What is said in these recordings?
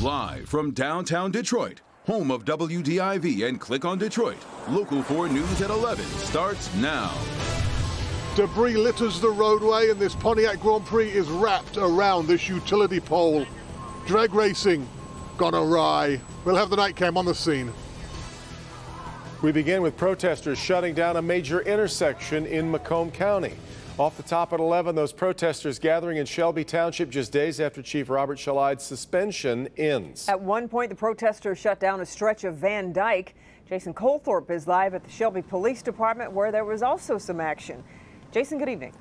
Live from downtown Detroit, home of WDIV and Click on Detroit, Local 4 News at 11 starts now. Debris litters the roadway and this Pontiac Grand Prix is wrapped around this utility pole. Drag racing gone awry. We'll have the night cam on the scene. We begin with protesters shutting down a major intersection in Macomb County. Off the top at 11, those protesters gathering in Shelby Township just days after Chief Robert Shalight's suspension ends. At one point, the protesters shut down a stretch of Van Dyke. Jason Colthorpe is live at the Shelby Police Department, where there was also some action. Jason, good evening.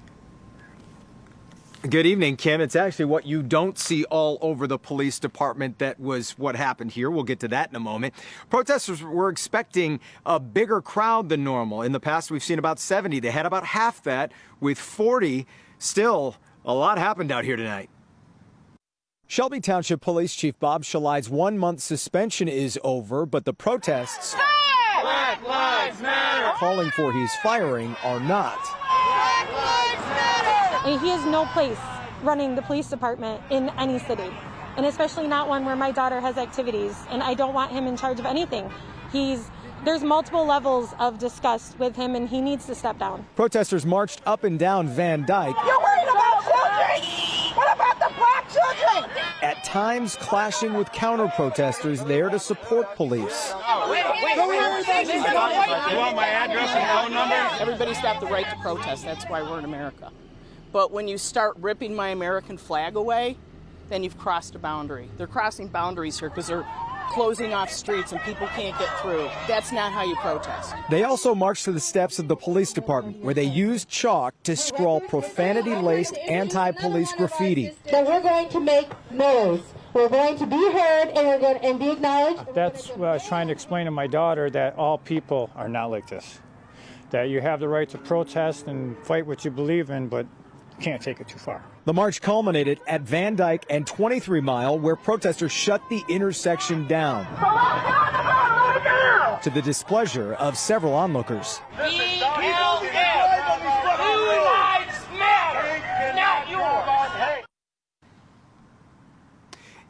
Good evening, Kim. It's actually what you don't see all over the police department that was what happened here. We'll get to that in a moment. Protesters were expecting a bigger crowd than normal. In the past, we've seen about 70. They had about half that with 40. Still, a lot happened out here tonight. Shelby Township Police Chief Bob Shalight's 1-month suspension is over, but the protests Black Lives Matter calling for his firing are not. He has no place running the police department in any city, and especially not one where my daughter has activities, and I don't want him in charge of anything. There's multiple levels of disgust with him, and he needs to step down. Protesters marched up and down Van Dyke. You're worried about children? What about the black children? At times clashing with counter-protesters there to support police. You want my address and phone number? Everybody's got the right to protest. That's why we're in America. But when you start ripping my American flag away, then you've crossed a boundary. They're crossing boundaries here because they're closing off streets and people can't get through. That's not how you protest. They also marched to the steps of the police department, where they used chalk to scrawl profanity-laced anti-police graffiti. That we're going to make noise. We're going to be heard and be acknowledged. That's what I was trying to explain to my daughter, that all people are not like this. That you have the right to protest and fight what you believe in, but can't take it too far. The march culminated at Van Dyke and 23 Mile, where protesters shut the intersection down to the displeasure of several onlookers.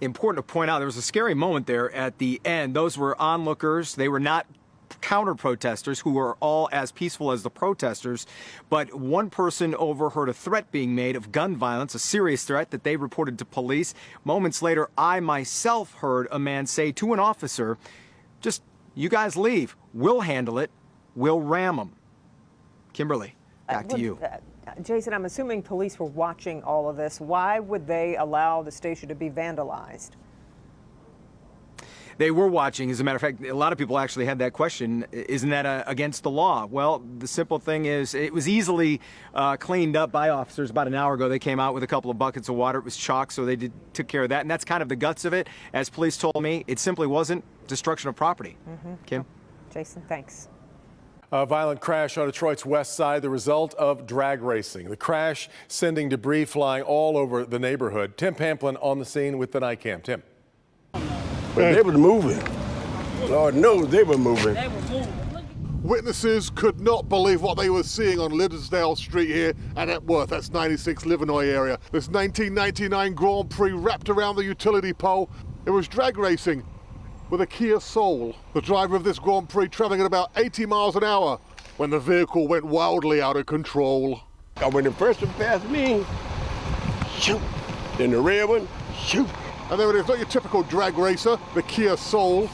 Important to point out, there was a scary moment there at the end. Those were onlookers. They were not counter-protesters who were all as peaceful as the protesters, but one person overheard a threat being made of gun violence, a serious threat that they reported to police. Moments later, I myself heard a man say to an officer, just, you guys leave, we'll handle it, we'll ram them. Kimberly, back to you. Jason, I'm assuming police were watching all of this. Why would they allow the station to be vandalized? They were watching. As a matter of fact, a lot of people actually had that question. Isn't that against the law? Well, the simple thing is it was easily cleaned up by officers. About an hour ago, they came out with a couple of buckets of water. It was chalk, so they took care of that. And that's kind of the guts of it. As police told me, it simply wasn't destruction of property. Kim? Jason, thanks. A violent crash on Detroit's west side, the result of drag racing. The crash sending debris flying all over the neighborhood. Tim Pamplin on the scene with the night cam. Tim. But they were moving. Lord knows they were moving. Witnesses could not believe what they were seeing on Liddesdale Street here and at Worth. That's 96 Livernois area. This 1999 Grand Prix wrapped around the utility pole. It was drag racing with a Kia Soul. The driver of this Grand Prix traveling at about 80 miles an hour when the vehicle went wildly out of control. When the first one passed me, shoot. Then the red one, shoot. And then it's not your typical drag racer, the Kia Soul.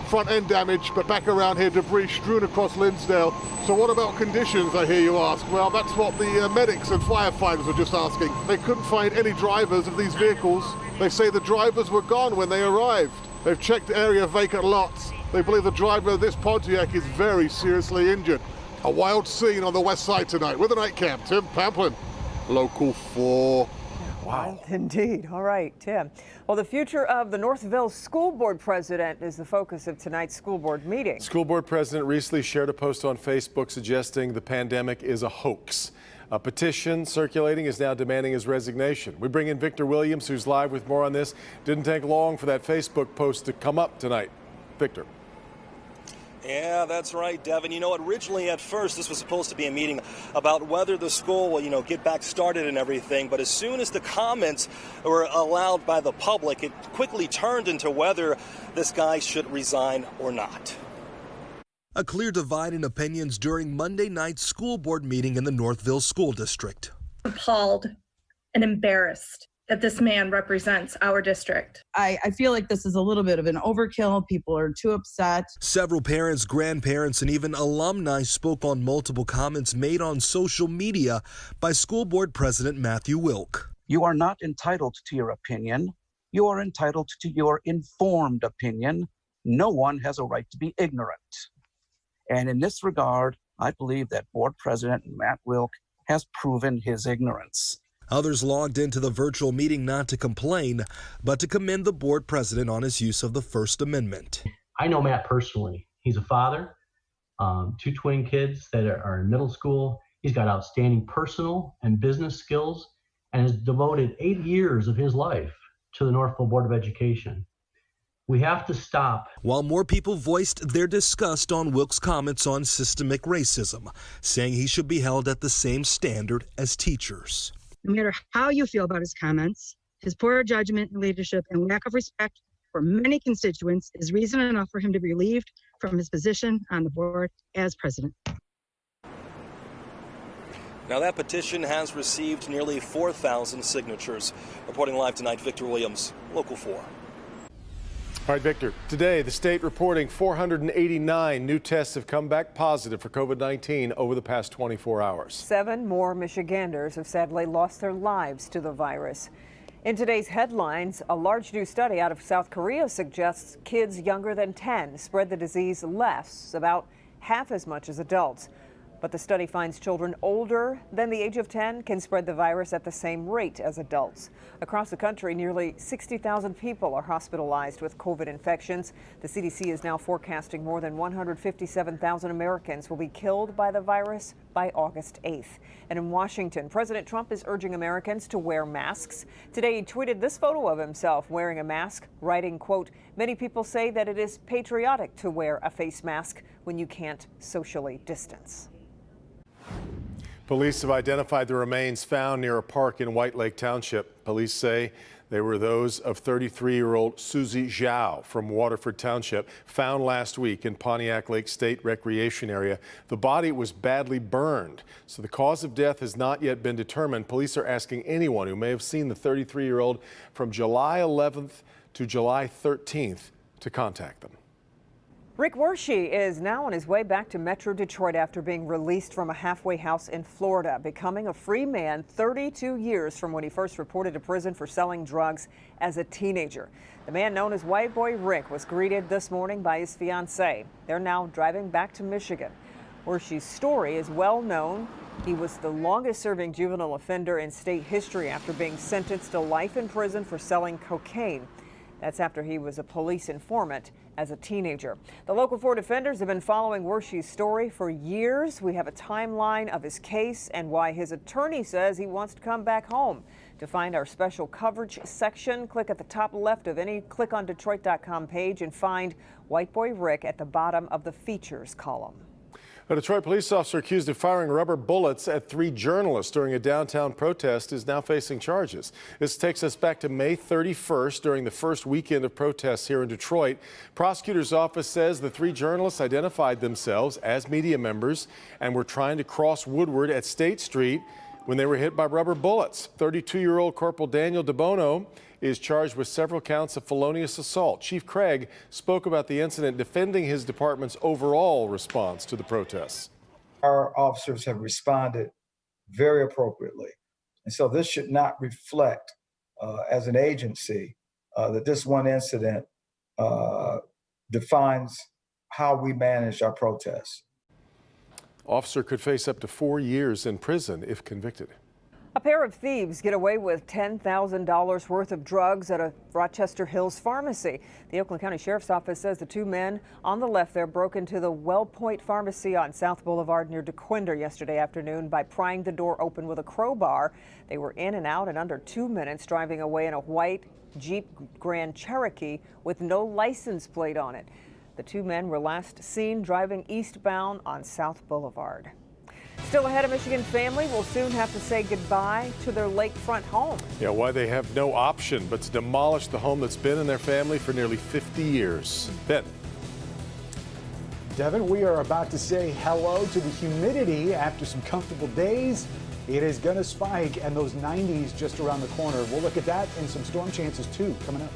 Front end damage, but back around here, debris strewn across Linsdale. So what about conditions, I hear you ask? Well, that's what the medics and firefighters were just asking. They couldn't find any drivers of these vehicles. They say the drivers were gone when they arrived. They've checked the area of vacant lots. They believe the driver of this Pontiac is very seriously injured. A wild scene on the west side tonight. With the night cam, Tim Pamplin, Local 4. Wow. Indeed. All right, Tim. Well, the future of the Northville School Board president is the focus of tonight's school board meeting. School board president recently shared a post on Facebook suggesting the pandemic is a hoax. A petition circulating is now demanding his resignation. We bring in Victor Williams, who's live with more on this. Didn't take long for that Facebook post to come up tonight. Victor. Yeah, that's right, Devin. You know, originally at first this was supposed to be a meeting about whether the school will, get back started and everything. But as soon as the comments were allowed by the public, it quickly turned into whether this guy should resign or not. A clear divide in opinions during Monday night's school board meeting in the Northville School District. Appalled and embarrassed that this man represents our district. I feel like this is a little bit of an overkill. People are too upset. Several parents, grandparents, and even alumni spoke on multiple comments made on social media by School Board President Matthew Wilk. You are not entitled to your opinion. You are entitled to your informed opinion. No one has a right to be ignorant. And in this regard, I believe that Board President Matt Wilk has proven his ignorance. Others logged into the virtual meeting not to complain, but to commend the board president on his use of the First Amendment. I know Matt personally. He's a father, 2 twin kids that are in middle school. He's got outstanding personal and business skills and has devoted 8 years of his life to the Northville Board of Education. We have to stop. While more people voiced their disgust on Wilk's comments on systemic racism, saying he should be held at the same standard as teachers. No matter how you feel about his comments, his poor judgment and leadership and lack of respect for many constituents is reason enough for him to be relieved from his position on the board as president. Now that petition has received nearly 4,000 signatures. Reporting live tonight, Victor Williams, Local 4. All right, Victor. Today, the state reporting 489 new tests have come back positive for COVID-19 over the past 24 hours. 7 more Michiganders have sadly lost their lives to the virus. In today's headlines, a large new study out of South Korea suggests kids younger than 10 spread the disease less, about half as much as adults. But the study finds children older than the age of 10 can spread the virus at the same rate as adults. Across the country, nearly 60,000 people are hospitalized with COVID infections. The CDC is now forecasting more than 157,000 Americans will be killed by the virus by August 8th. And in Washington, President Trump is urging Americans to wear masks. Today, he tweeted this photo of himself wearing a mask, writing, quote, "Many people say that it is patriotic to wear a face mask when you can't socially distance." Police have identified the remains found near a park in White Lake Township. Police say they were those of 33-year-old Susie Zhao from Waterford Township, found last week in Pontiac Lake State Recreation Area. The body was badly burned, so the cause of death has not yet been determined. Police are asking anyone who may have seen the 33-year-old from July 11th to July 13th to contact them. Rick Wershey is now on his way back to Metro Detroit after being released from a halfway house in Florida, becoming a free man 32 years from when he first reported to prison for selling drugs as a teenager. The man known as White Boy Rick was greeted this morning by his fiancée. They're now driving back to Michigan. Wershey's story is well known. He was the longest serving juvenile offender in state history after being sentenced to life in prison for selling cocaine. That's after he was a police informant as a teenager. The Local 4 defenders have been following Wershey's story for years. We have a timeline of his case and why his attorney says he wants to come back home. To find our special coverage section, click at the top left of any clickondetroit.com page and find White Boy Rick at the bottom of the features column. A Detroit police officer accused of firing rubber bullets at 3 journalists during a downtown protest is now facing charges. This takes us back to May 31st during the first weekend of protests here in Detroit. Prosecutor's office says the 3 journalists identified themselves as media members and were trying to cross Woodward at State Street when they were hit by rubber bullets. 32-year-old Corporal Daniel DeBono is charged with several counts of felonious assault. Chief Craig spoke about the incident, defending his department's overall response to the protests. Our officers have responded very appropriately. And so this should not reflect, as an agency, that this one incident defines how we manage our protests. Officer could face up to 4 years in prison if convicted. A pair of thieves get away with $10,000 worth of drugs at a Rochester Hills pharmacy. The Oakland County Sheriff's Office says the 2 men on the left there broke into the WellPoint Pharmacy on South Boulevard near DeQuinder yesterday afternoon by prying the door open with a crowbar. They were in and out in under 2 minutes, driving away in a white Jeep Grand Cherokee with no license plate on it. The two men were last seen driving eastbound on South Boulevard. Still ahead, a Michigan family will soon have to say goodbye to their lakefront home. Yeah, why they have no option but to demolish the home that's been in their family for nearly 50 years. Ben. Devin, we are about to say hello to the humidity after some comfortable days. It is going to spike, and those 90s just around the corner. We'll look at that and some storm chances, too, coming up.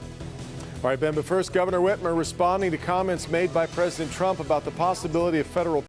All right, Ben, but first, Governor Whitmer responding to comments made by President Trump about the possibility of federal